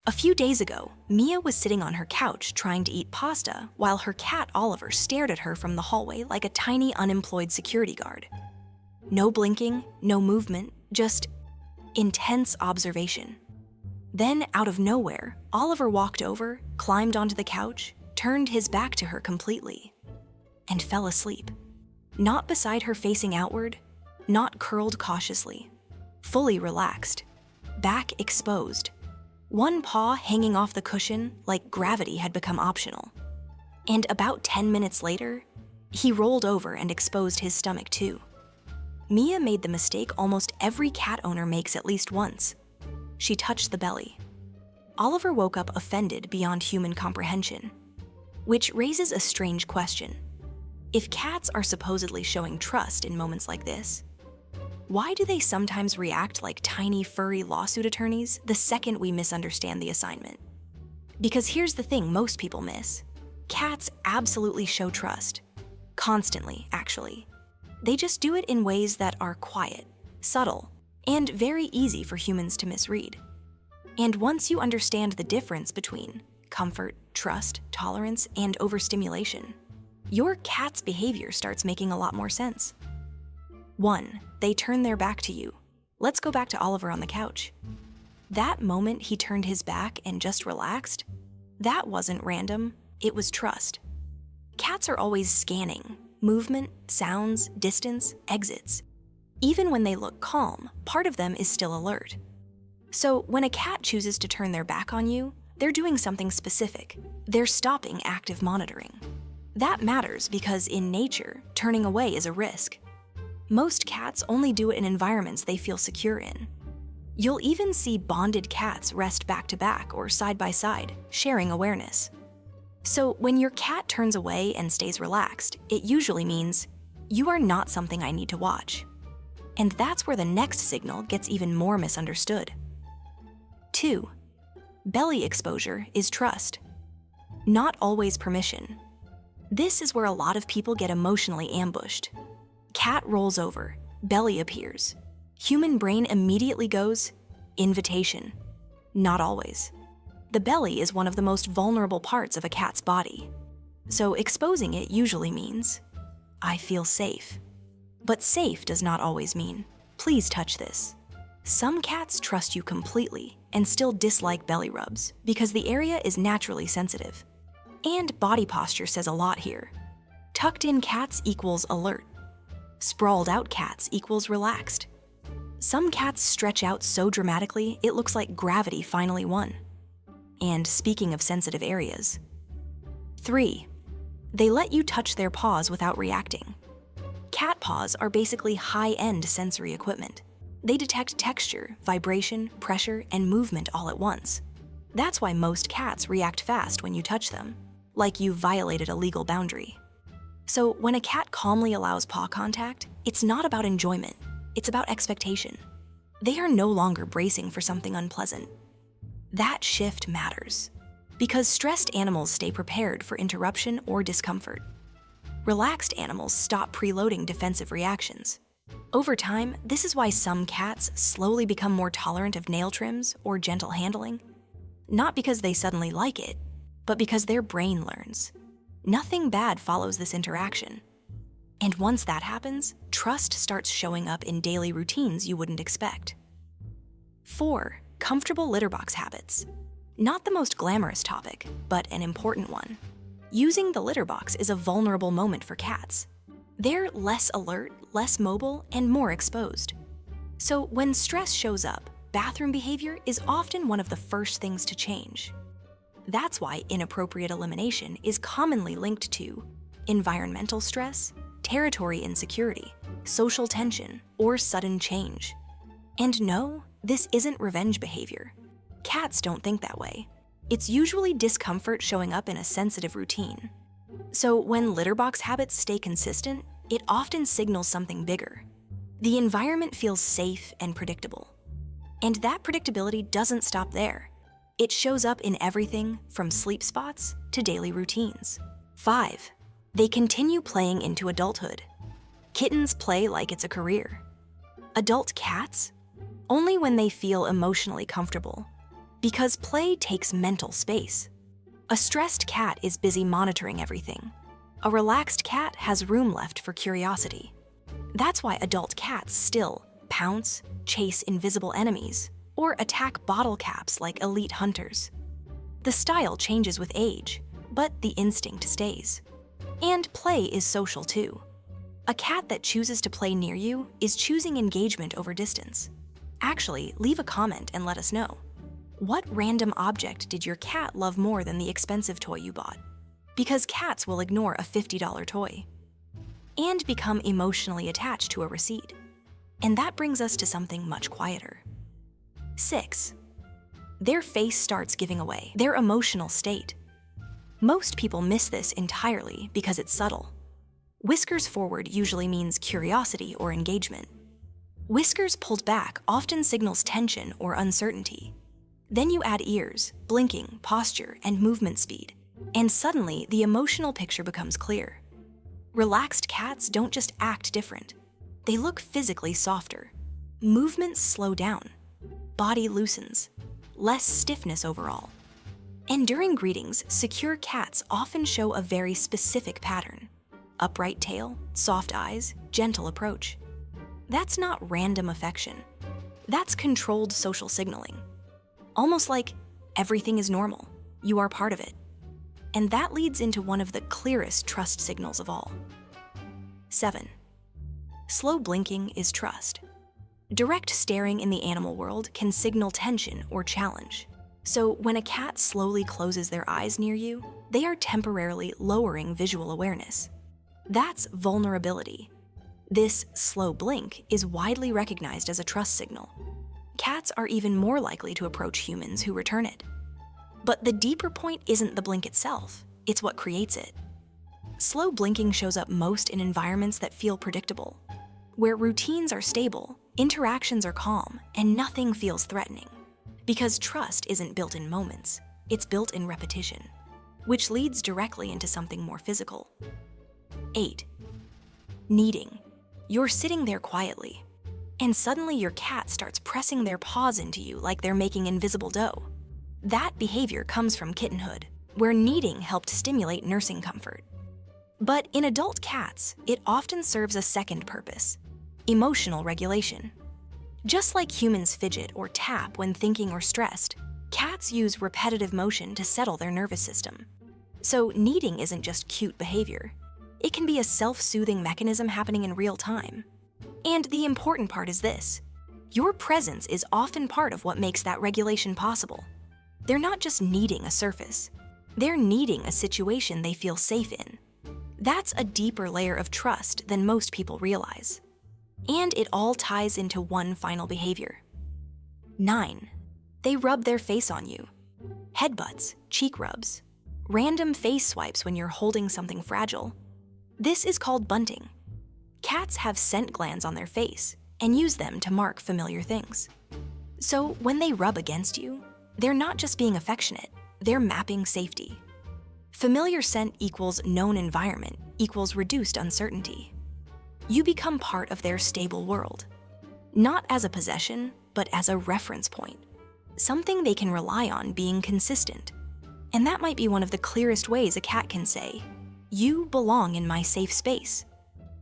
A few days ago, Mia was sitting on her couch trying to eat pasta while her cat Oliver stared at her from the hallway like a tiny unemployed security guard. No blinking, no movement, just intense observation. Then, out of nowhere, Oliver walked over, climbed onto the couch, turned his back to her completely, and fell asleep. Not beside her facing outward, not curled cautiously, fully relaxed, back exposed, one paw hanging off the cushion like gravity had become optional. And about 10 minutes later, he rolled over and exposed his stomach too. Mia made the mistake almost every cat owner makes at least once. She touched the belly. Oliver woke up offended beyond human comprehension, which raises a strange question. If cats are supposedly showing trust in moments like this, why do they sometimes react like tiny furry lawsuit attorneys the second we misunderstand the assignment? Because here's the thing most people miss. Cats absolutely show trust. Constantly, actually. They just do it in ways that are quiet, subtle, and very easy for humans to misread. And once you understand the difference between comfort, trust, tolerance, and overstimulation, your cat's behavior starts making a lot more sense. 1. They turn their back to you. Let's go back to Oliver on the couch. That moment he turned his back and just relaxed, that wasn't random, it was trust. Cats are always scanning, movement, sounds, distance, exits. Even when they look calm, part of them is still alert. So when a cat chooses to turn their back on you, they're doing something specific. They're stopping active monitoring. That matters because in nature, turning away is a risk. Most cats only do it in environments they feel secure in. You'll even see bonded cats rest back to back or side by side, sharing awareness. So when your cat turns away and stays relaxed, it usually means, you are not something I need to watch. And that's where the next signal gets even more misunderstood. 2. Belly exposure is trust. Not always permission. This is where a lot of people get emotionally ambushed. Cat rolls over, belly appears. Human brain immediately goes, invitation. Not always. The belly is one of the most vulnerable parts of a cat's body. So exposing it usually means, I feel safe. But safe does not always mean, please touch this. Some cats trust you completely and still dislike belly rubs because the area is naturally sensitive. And body posture says a lot here. Tucked in cats equals alert. Sprawled out cats equals relaxed. Some cats stretch out so dramatically it looks like gravity finally won. And speaking of sensitive areas. 3. They let you touch their paws without reacting. Cat paws are basically high-end sensory equipment. They detect texture, vibration, pressure, and movement all at once. That's why most cats react fast when you touch them, like you've violated a legal boundary. So when a cat calmly allows paw contact, it's not about enjoyment, it's about expectation. They are no longer bracing for something unpleasant. That shift matters, because stressed animals stay prepared for interruption or discomfort. Relaxed animals stop preloading defensive reactions. Over time, this is why some cats slowly become more tolerant of nail trims or gentle handling. Not because they suddenly like it, but because their brain learns. Nothing bad follows this interaction. And once that happens, trust starts showing up in daily routines you wouldn't expect. 4. Comfortable litter box habits. Not the most glamorous topic, but an important one. Using the litter box is a vulnerable moment for cats. They're less alert, less mobile, and more exposed. So when stress shows up, bathroom behavior is often one of the first things to change. That's why inappropriate elimination is commonly linked to environmental stress, territory insecurity, social tension, or sudden change. And no, this isn't revenge behavior. Cats don't think that way. It's usually discomfort showing up in a sensitive routine. So when litter box habits stay consistent, it often signals something bigger. The environment feels safe and predictable. And that predictability doesn't stop there. It shows up in everything from sleep spots to daily routines. 5. They continue playing into adulthood. Kittens play like it's a career. Adult cats? Only when they feel emotionally comfortable. Because play takes mental space. A stressed cat is busy monitoring everything. A relaxed cat has room left for curiosity. That's why adult cats still pounce, chase invisible enemies, or attack bottle caps like elite hunters. The style changes with age, but the instinct stays. And play is social too. A cat that chooses to play near you is choosing engagement over distance. Actually, leave a comment and let us know. What random object did your cat love more than the expensive toy you bought? Because cats will ignore a $50 toy and become emotionally attached to a receipt. And that brings us to something much quieter. 6. Their face starts giving away their emotional state. Most people miss this entirely because it's subtle. Whiskers forward usually means curiosity or engagement. Whiskers pulled back often signals tension or uncertainty. Then you add ears, blinking, posture, and movement speed, and suddenly the emotional picture becomes clear. Relaxed cats don't just act different. They look physically softer. Movements slow down. Body loosens. Less stiffness overall. And during greetings, secure cats often show a very specific pattern. Upright tail, soft eyes, gentle approach. That's not random affection. That's controlled social signaling. Almost like everything is normal, you are part of it. And that leads into one of the clearest trust signals of all. 7. Slow blinking is trust. Direct staring in the animal world can signal tension or challenge. So when a cat slowly closes their eyes near you, they are temporarily lowering visual awareness. That's vulnerability. This slow blink is widely recognized as a trust signal. Cats are even more likely to approach humans who return it. But the deeper point isn't the blink itself, it's what creates it. Slow blinking shows up most in environments that feel predictable, where routines are stable, interactions are calm, and nothing feels threatening. Because trust isn't built in moments, it's built in repetition, which leads directly into something more physical. 8. Kneading. You're sitting there quietly, and suddenly your cat starts pressing their paws into you like they're making invisible dough. That behavior comes from kittenhood, where kneading helped stimulate nursing comfort. But in adult cats, it often serves a second purpose: emotional regulation. Just like humans fidget or tap when thinking or stressed, cats use repetitive motion to settle their nervous system. So kneading isn't just cute behavior. It can be a self-soothing mechanism happening in real time. And the important part is this: your presence is often part of what makes that regulation possible. They're not just kneading a surface. They're kneading a situation they feel safe in. That's a deeper layer of trust than most people realize. And it all ties into one final behavior. 9. They rub their face on you. Headbutts, cheek rubs, random face swipes when you're holding something fragile. This is called bunting. Cats have scent glands on their face and use them to mark familiar things. So when they rub against you, they're not just being affectionate, they're mapping safety. Familiar scent equals known environment equals reduced uncertainty. You become part of their stable world, not as a possession, but as a reference point, something they can rely on being consistent. And that might be one of the clearest ways a cat can say, "You belong in my safe space."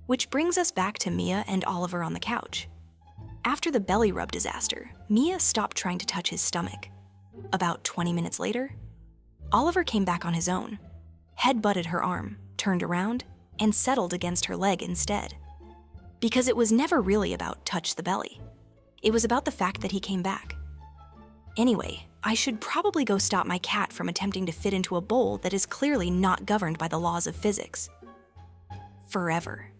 Which brings us back to Mia and Oliver on the couch. After the belly rub disaster, Mia stopped trying to touch his stomach. About 20 minutes later, Oliver came back on his own, head-butted her arm, turned around, and settled against her leg instead. Because it was never really about touch the belly. It was about the fact that he came back. Anyway, I should probably go stop my cat from attempting to fit into a bowl that is clearly not governed by the laws of physics. Forever.